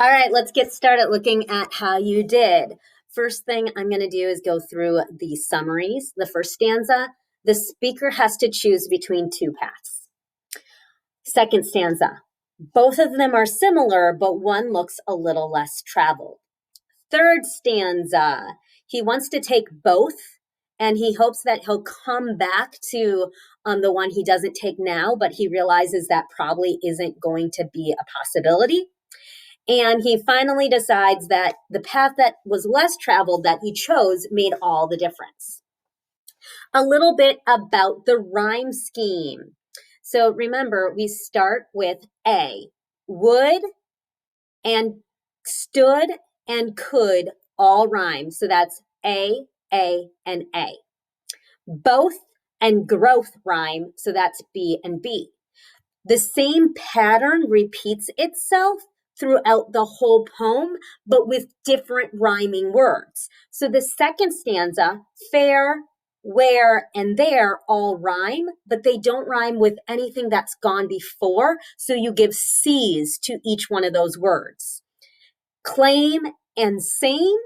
All right, let's get started looking at how you did. First thing I'm going to do is go through the summaries. The first stanza, the speaker has to choose between two paths. Second stanza, both of them are similar, but one looks a little less traveled. Third stanza, he wants to take both, and he hopes that he'll come back to the one he doesn't take now, but he realizes that probably isn't going to be a possibility. And he finally decides that the path that was less traveled that he chose made all the difference. A little bit about the rhyme scheme. So remember, we start with A. Would and stood and could all rhyme. So that's A, and A. Both and growth rhyme. So that's B and B. The same pattern repeats itself throughout the whole poem, but with different rhyming words. So the second stanza, fair, where, and there all rhyme, but they don't rhyme with anything that's gone before. So you give C's to each one of those words. Claim and same,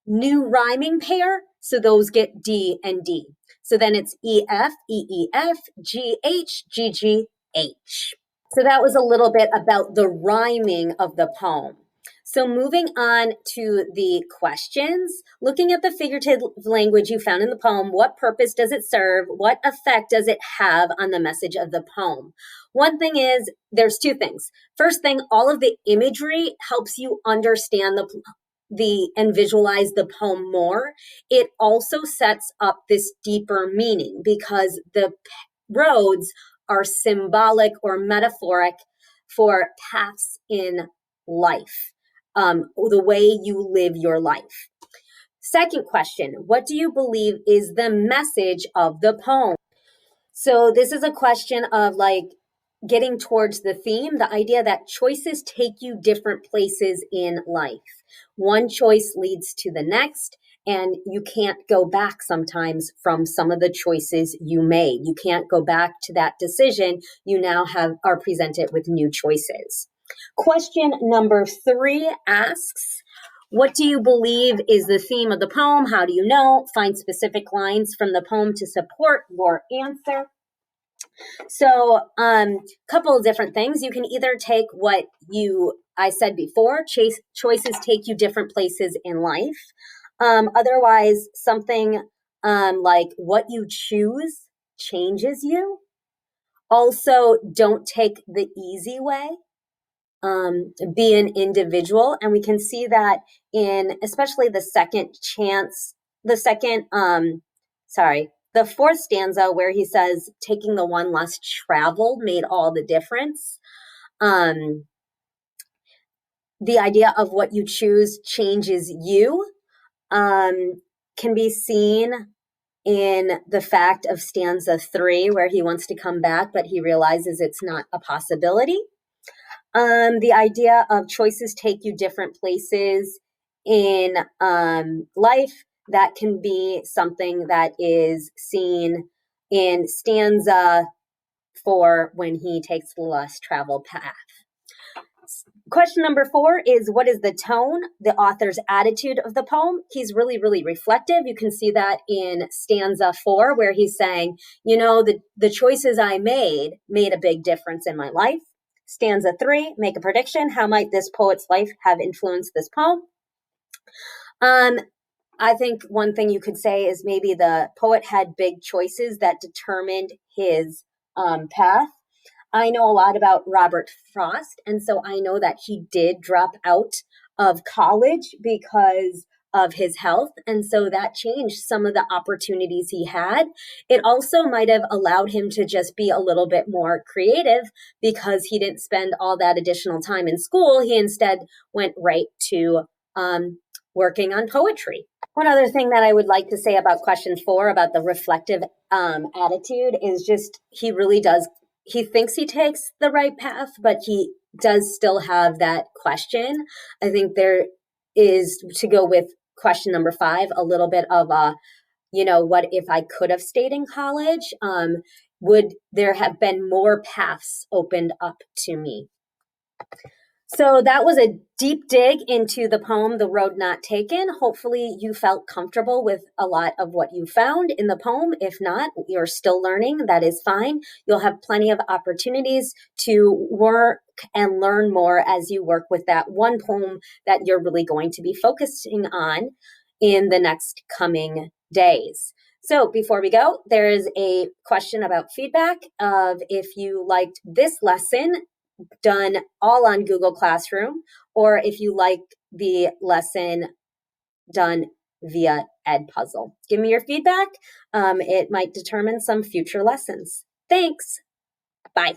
new rhyming pair, so those get D and D. So then it's EF, EEF, GH, GGH. So that was a little bit about the rhyming of the poem. So moving on to the questions, looking at the figurative language you found in the poem, what purpose does it serve? What effect does it have on the message of the poem? One thing is, there's two things. First thing, all of the imagery helps you understand and visualize the poem more. It also sets up this deeper meaning because the roads are symbolic or metaphoric for paths in life, the way you live your life. Second question, what do you believe is the message of the poem? So this is a question of getting towards the theme, the idea that choices take you different places in life. One choice leads to the next, and you can't go back sometimes from some of the choices you made. You can't go back to that decision. You now are presented with new choices. Question number 3 asks, what do you believe is the theme of the poem? How do you know? Find specific lines from the poem to support your answer. So couple of different things. You can either take what I said before, choices take you different places in life. Otherwise, something like what you choose changes you. Also, don't take the easy way. Be an individual. And we can see that in especially the fourth stanza where he says, taking the one less traveled made all the difference. The idea of what you choose changes you can be seen in the fact of stanza 3, where he wants to come back, but he realizes it's not a possibility. The idea of choices take you different places in life, that can be something that is seen in stanza 4 when he takes the less traveled path. Question number 4 is, what is the tone, the author's attitude of the poem? He's really, really reflective. You can see that in stanza 4, where he's saying, the choices I made a big difference in my life. Stanza 3, make a prediction. How might this poet's life have influenced this poem? I think one thing you could say is maybe the poet had big choices that determined his path. I know a lot about Robert Frost, and so I know that he did drop out of college because of his health, and so that changed some of the opportunities he had. It also might have allowed him to just be a little bit more creative because he didn't spend all that additional time in school. He instead went right to working on poetry. One other thing that I would like to say about question 4, about the reflective attitude, is just he thinks he takes the right path, but he does still have that question. I think there is, to go with question number 5, a little bit of what if I could have stayed in college? Would there have been more paths opened up to me? So that was a deep dig into the poem, The Road Not Taken. Hopefully you felt comfortable with a lot of what you found in the poem. If not, you're still learning. That is fine. You'll have plenty of opportunities to work and learn more as you work with that one poem that you're really going to be focusing on in the next coming days. So before we go, there is a question about feedback of if you liked this lesson done all on Google Classroom, or if you like the lesson done via Edpuzzle. Give me your feedback. It might determine some future lessons. Thanks.